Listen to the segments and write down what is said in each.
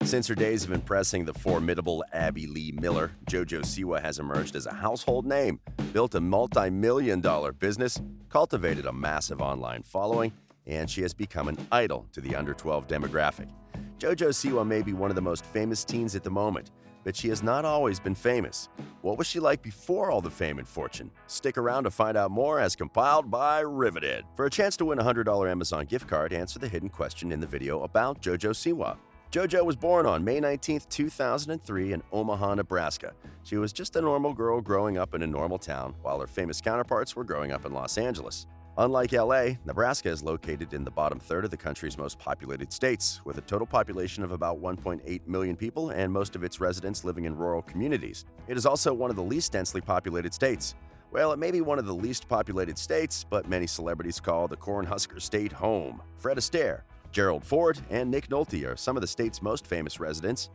Since her days of impressing the formidable Abby Lee Miller, Jojo Siwa has emerged as a household name, built a multi-million-dollar business, cultivated a massive online following, and she has become an idol to the under-12 demographic. Jojo Siwa may be one of the most famous teens at the moment, but she has not always been famous. What was she like before all the fame and fortune? Stick around to find out more as compiled by Riveted. For a chance to win a $100 Amazon gift card, answer the hidden question in the video about Jojo Siwa. Jojo was born on May 19, 2003 in Omaha, Nebraska. She was just a normal girl growing up in a normal town, while her famous counterparts were growing up in Los Angeles. Unlike LA, Nebraska is located in the bottom third of the country's most populated states, with a total population of about 1.8 million people and most of its residents living in rural communities. It is also one of the least densely populated states. Well, it may be one of the least populated states, but many celebrities call the Cornhusker State home. Fred Astaire, Gerald Ford, and Nick Nolte are some of the state's most famous residents.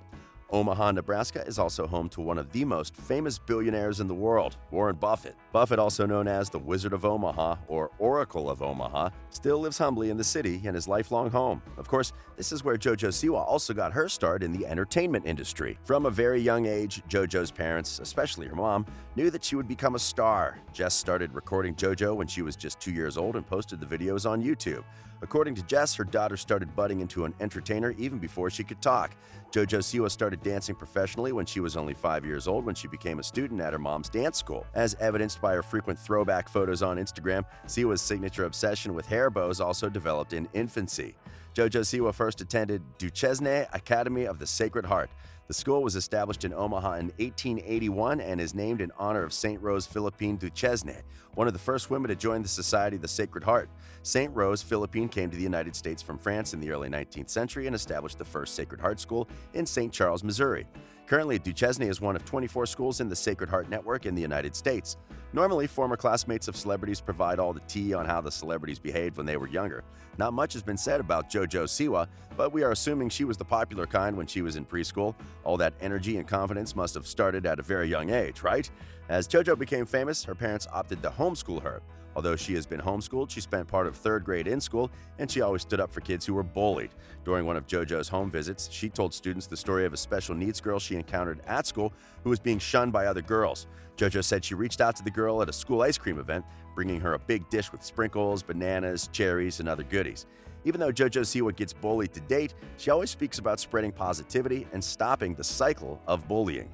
Omaha, Nebraska is also home to one of the most famous billionaires in the world, Warren Buffett. Buffett, also known as the Wizard of Omaha or Oracle of Omaha, still lives humbly in the city in his lifelong home. Of course, this is where Jojo Siwa also got her start in the entertainment industry. From a very young age, Jojo's parents, especially her mom, knew that she would become a star. Jess started recording Jojo when she was just 2 years old and posted the videos on YouTube. According to Jess, her daughter started budding into an entertainer even before she could talk. Jojo Siwa started dancing professionally when she was only 5 years old when she became a student at her mom's dance school. As evidenced by her frequent throwback photos on Instagram, Siwa's signature obsession with hair bows also developed in infancy. Jojo Siwa first attended Duchesne Academy of the Sacred Heart. The school was established in Omaha in 1881 and is named in honor of St. Rose Philippine Duchesne, one of the first women to join the Society of the Sacred Heart. St. Rose Philippine came to the United States from France in the early 19th century and established the first Sacred Heart School in St. Charles, Missouri. Currently, Duchesne is one of 24 schools in the Sacred Heart Network in the United States. Normally, former classmates of celebrities provide all the tea on how the celebrities behaved when they were younger. Not much has been said about Jojo Siwa, but we are assuming she was the popular kind when she was in preschool. All that energy and confidence must have started at a very young age, right? As Jojo became famous, her parents opted to homeschool her. Although she has been homeschooled, she spent part of third grade in school, and she always stood up for kids who were bullied. During one of Jojo's home visits, she told students the story of a special needs girl she encountered at school who was being shunned by other girls. Jojo said she reached out to the girl at a school ice cream event, bringing her a big dish with sprinkles, bananas, cherries, and other goodies. Even though Jojo Siwa gets bullied to date, she always speaks about spreading positivity and stopping the cycle of bullying.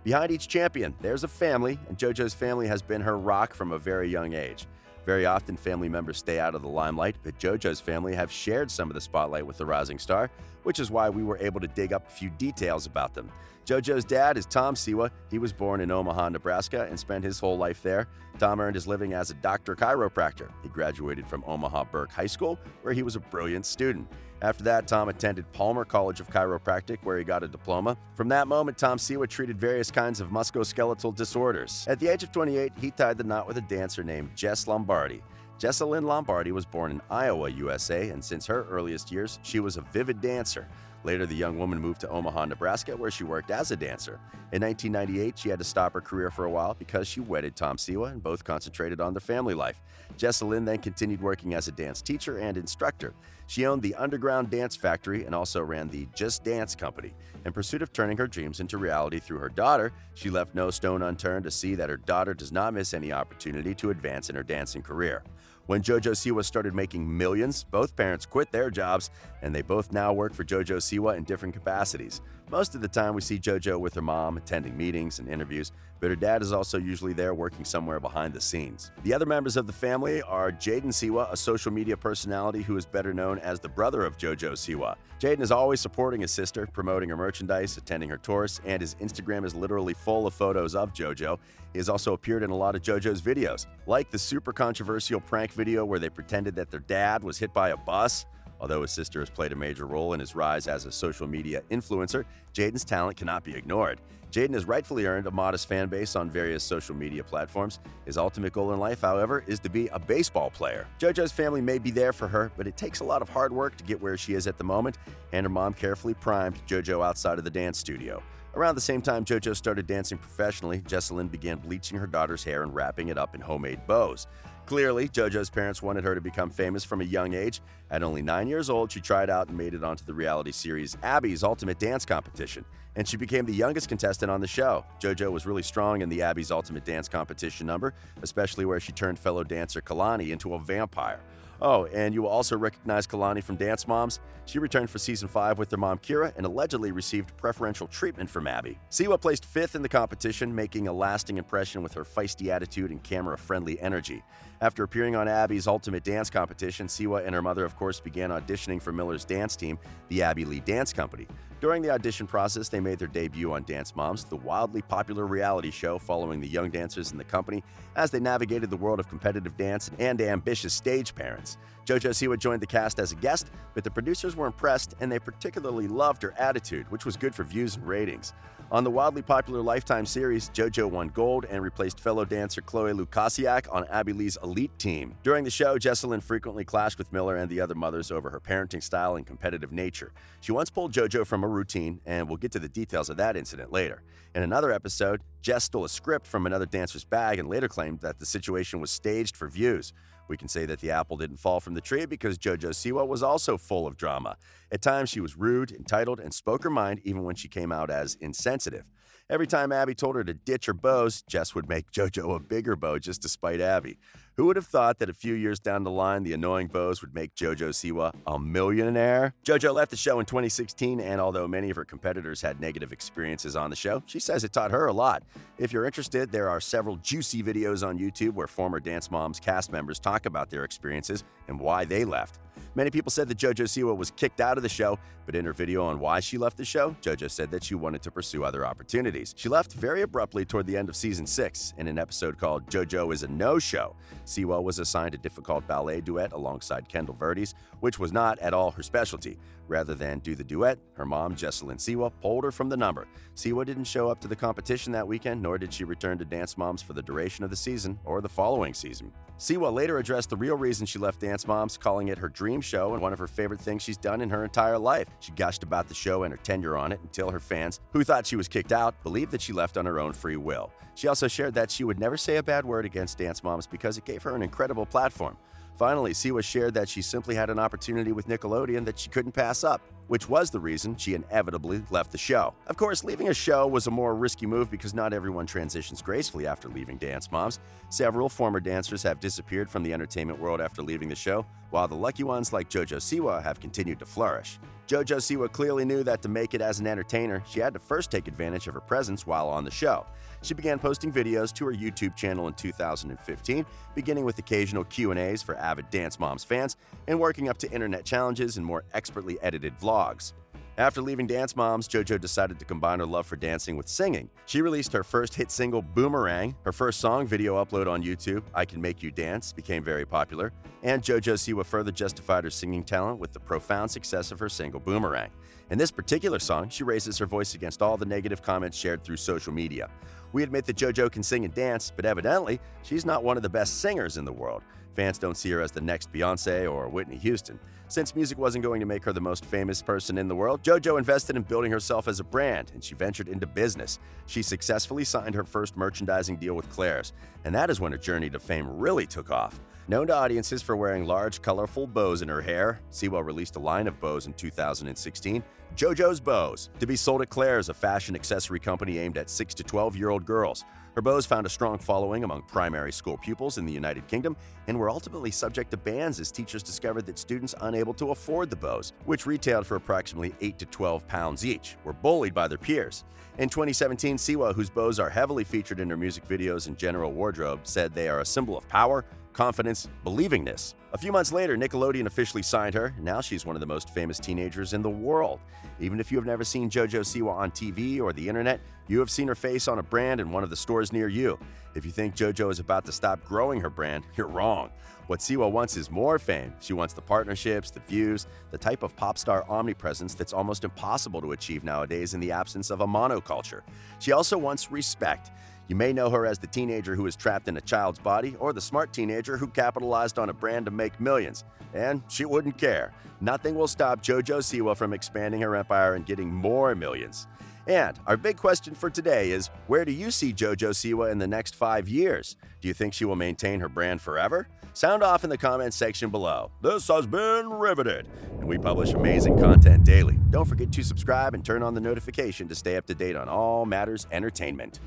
Behind each champion, there's a family, and Jojo's family has been her rock from a very young age. Very often, family members stay out of the limelight, but Jojo's family have shared some of the spotlight with the rising star, which is why we were able to dig up a few details about them. Jojo's dad is Tom Siwa. He was born in Omaha, Nebraska, and spent his whole life there. Tom earned his living as a doctor chiropractor. He graduated from Omaha Burke High School, where he was a brilliant student. After that, Tom attended Palmer College of Chiropractic, where he got a diploma. From that moment, Tom Siwa treated various kinds of musculoskeletal disorders. At the age of 28, he tied the knot with a dancer named Jess Lombardi. Jesslyn Lombardi was born in Iowa, USA, and since her earliest years, she was a vivid dancer. Later, the young woman moved to Omaha, Nebraska, where she worked as a dancer. In 1998, she had to stop her career for a while because she wedded Tom Siwa, and both concentrated on their family life. Jesslyn then continued working as a dance teacher and instructor. She owned the Underground Dance Factory and also ran the Just Dance Company. In pursuit of turning her dreams into reality through her daughter, she left no stone unturned to see that her daughter does not miss any opportunity to advance in her dancing career. When Jojo Siwa started making millions, both parents quit their jobs, and they both now work for Jojo Siwa in different capacities. Most of the time, we see Jojo with her mom attending meetings and interviews, but her dad is also usually there working somewhere behind the scenes. The other members of the family are Jayden Siwa, a social media personality who is better known as the brother of Jojo Siwa. Jayden is always supporting his sister, promoting her merchandise, attending her tours, and his Instagram is literally full of photos of Jojo. He has also appeared in a lot of Jojo's videos, like the super controversial prank video where they pretended that their dad was hit by a bus. Although his sister has played a major role in his rise as a social media influencer, Jayden's talent cannot be ignored. Jayden has rightfully earned a modest fan base on various social media platforms. His ultimate goal in life, however, is to be a baseball player. Jojo's family may be there for her, but it takes a lot of hard work to get where she is at the moment, and her mom carefully primed Jojo outside of the dance studio. Around the same time Jojo started dancing professionally, Jesslyn began bleaching her daughter's hair and wrapping it up in homemade bows. Clearly, JoJo's parents wanted her to become famous from a young age. At only 9 years old, she tried out and made it onto the reality series Abby's Ultimate Dance Competition, and she became the youngest contestant on the show. JoJo was really strong in the Abby's Ultimate Dance Competition number, especially where she turned fellow dancer Kalani into a vampire. Oh, and you will also recognize Kalani from Dance Moms. She returned for season 5 with her mom Kira and allegedly received preferential treatment from Abby. Siwa placed 5th in the competition, making a lasting impression with her feisty attitude and camera-friendly energy. After appearing on Abby's Ultimate Dance Competition, Siwa and her mother, of course, began auditioning for Miller's dance team, the Abby Lee Dance Company. During the audition process, they made their debut on Dance Moms, the wildly popular reality show following the young dancers in the company as they navigated the world of competitive dance and ambitious stage parents. Jojo Siwa joined the cast as a guest, but the producers were impressed and they particularly loved her attitude, which was good for views and ratings. On the wildly popular Lifetime series, JoJo won gold and replaced fellow dancer Chloe Lukasiak on Abby Lee's elite team. During the show, Jesslyn frequently clashed with Miller and the other mothers over her parenting style and competitive nature. She once pulled JoJo from a routine, and we'll get to the details of that incident later. In another episode, Jess stole a script from another dancer's bag and later claimed that the situation was staged for views. We can say that the apple didn't fall from the tree because Jojo Siwa was also full of drama. At times, she was rude, entitled, and spoke her mind even when she came out as insensitive. Every time Abby told her to ditch her bows, Jess would make JoJo a bigger bow just to spite Abby. Who would have thought that a few years down the line, the annoying bows would make Jojo Siwa a millionaire? JoJo left the show in 2016, and although many of her competitors had negative experiences on the show, she says it taught her a lot. If you're interested, there are several juicy videos on YouTube where former Dance Moms cast members talk about their experiences and why they left. Many people said that Jojo Siwa was kicked out of the show, but in her video on why she left the show, Jojo said that she wanted to pursue other opportunities. She left very abruptly toward the end of season 6 in an episode called JoJo is a No-Show. Siwa was assigned a difficult ballet duet alongside Kendall Verdes, which was not at all her specialty. Rather than do the duet, her mom, Jesslyn Siwa, pulled her from the number. Siwa didn't show up to the competition that weekend, nor did she return to Dance Moms for the duration of the season or the following season. Siwa later addressed the real reason she left Dance Moms, calling it her dream show and one of her favorite things she's done in her entire life. She gushed about the show and her tenure on it until her fans, who thought she was kicked out, believed that she left on her own free will. She also shared that she would never say a bad word against Dance Moms because it gave her an incredible platform. Finally, Siwa shared that she simply had an opportunity with Nickelodeon that she couldn't pass up, which was the reason she inevitably left the show. Of course, leaving a show was a more risky move because not everyone transitions gracefully after leaving Dance Moms. Several former dancers have disappeared from the entertainment world after leaving the show, while the lucky ones like Jojo Siwa have continued to flourish. Jojo Siwa clearly knew that to make it as an entertainer, she had to first take advantage of her presence while on the show. She began posting videos to her YouTube channel in 2015, beginning with occasional Q&As for avid Dance Moms fans and working up to internet challenges and more expertly edited vlogs. After leaving Dance Moms, JoJo decided to combine her love for dancing with singing. She released her first hit single, Boomerang. Her first song video upload on YouTube, I Can Make You Dance, became very popular, and JoJo Siwa further justified her singing talent with the profound success of her single, Boomerang. In this particular song, she raises her voice against all the negative comments shared through social media. We admit that JoJo can sing and dance, but evidently, she's not one of the best singers in the world. Fans don't see her as the next Beyoncé or Whitney Houston. Since music wasn't going to make her the most famous person in the world, JoJo invested in building herself as a brand, and she ventured into business. She successfully signed her first merchandising deal with Claire's, and that is when her journey to fame really took off. Known to audiences for wearing large, colorful bows in her hair, Siwa released a line of bows in 2016, JoJo's Bows, to be sold at Claire's, a fashion accessory company aimed at 6 to 12-year-old girls. Her bows found a strong following among primary school pupils in the United Kingdom and were ultimately subject to bans as teachers discovered that students unable to afford the bows, which retailed for approximately 8 to 12 pounds each, were bullied by their peers. In 2017, Siwa, whose bows are heavily featured in her music videos and general wardrobe, said they are a symbol of power, confidence, believingness. A few months later, Nickelodeon officially signed her, and now she's one of the most famous teenagers in the world. Even if you have never seen Jojo Siwa on TV or the internet, you have seen her face on a brand in one of the stores near you. If you think Jojo is about to stop growing her brand, you're wrong. What Siwa wants is more fame. She wants the partnerships, the views, the type of pop star omnipresence that's almost impossible to achieve nowadays in the absence of a monoculture. She also wants respect. You may know her as the teenager who was trapped in a child's body or the smart teenager who capitalized on a brand to make millions. And she wouldn't care. Nothing will stop Jojo Siwa from expanding her empire and getting more millions. And our big question for today is, where do you see Jojo Siwa in the next 5 years? Do you think she will maintain her brand forever? Sound off in the comments section below. This has been Riveted, and we publish amazing content daily. Don't forget to subscribe and turn on the notification to stay up to date on all matters entertainment.